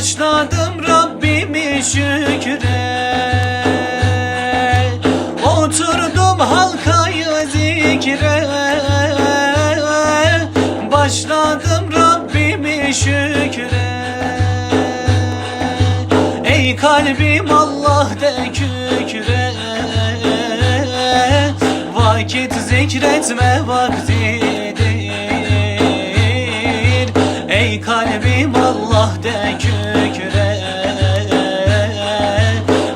Başladım Rabbimi şükre, oturdum halkayı zikre. Başladım Rabbimi şükre. Ey kalbim Allah de kükre, vakit zikretme vaktidir. Ey kalbim Allah de kükre,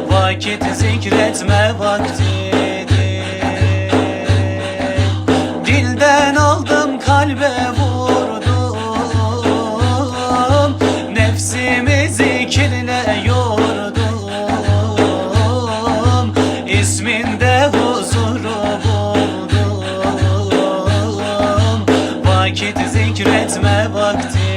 vakit zikretme vaktidir. Dilden aldım kalbe vurdum, nefsimi zikirle yordum. İsminde huzuru buldum, vakit zikretme vaktidir.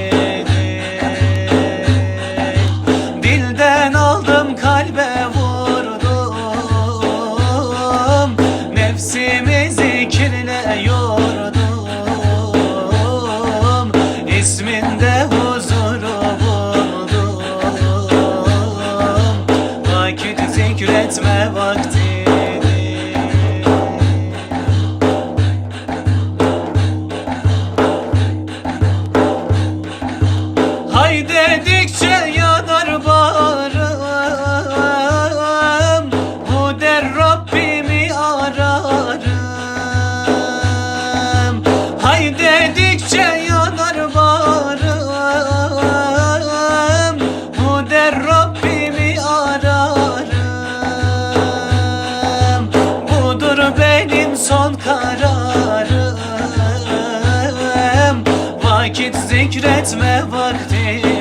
Dilden aldım kalbe vurdum, nefsimi zikirle yordum. İsminde huzuru buldum, vakit zikretme vaktidir. Hay dedikçe yanar bağrım, bu der Rabbimi ararım. Hay dedikçe yanar bağrım, bu der Rabbimi ararım. Budur benim son kararım, vakit zikretme vaktidir.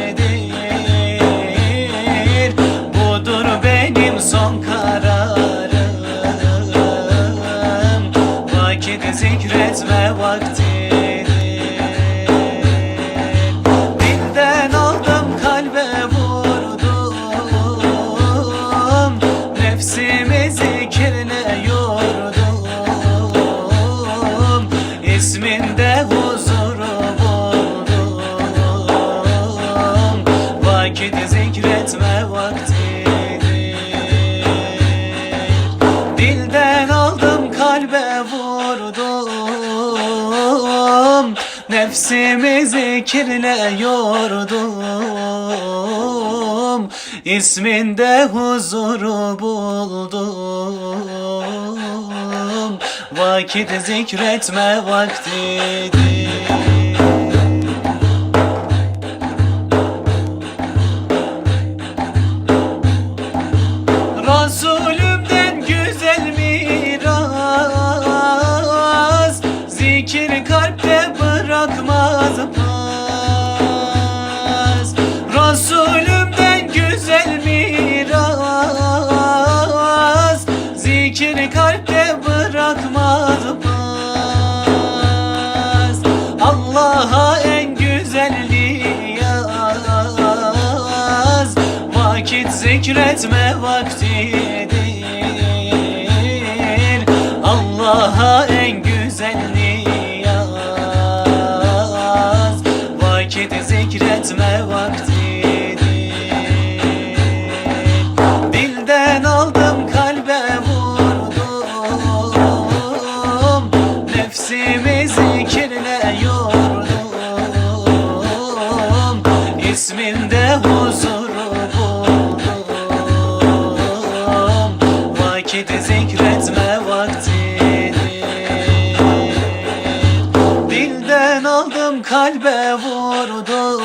Budur benim son kararım, vakit zikretme vaktidir. Dilden aldım kalbe vurdum, nefsimi zikirle yordum. İsminde huzuru buldum, vakit zikretme vaktidir. Dilden aldım kalbe vurdum, nefsimi zikirle yordum. İsminde huzuru buldum, vakit zikretme vaktidir. Resulümden güzel miras, zikir kalpte bırakmaz pas. Resulümden güzel miras, zikir kalpte bırakmaz pas. Allah'a en güzel niyaz, vakit zikretme vaktidir. Allah'a en güzel niyaz, vakit zikretme vaktidir. Dilden aldım kalbe vurdum, nefsimi zikirle yordum. İsminde huzuru buldum, vakit zikretme vaktidir. Dilden aldım kalbe vurdum,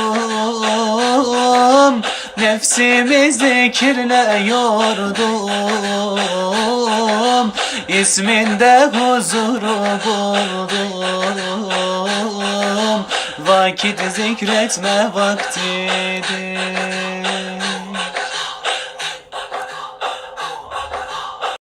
nefsimi zikirle yordum. İsminde huzuru buldum, vakit zikretme vaktidir.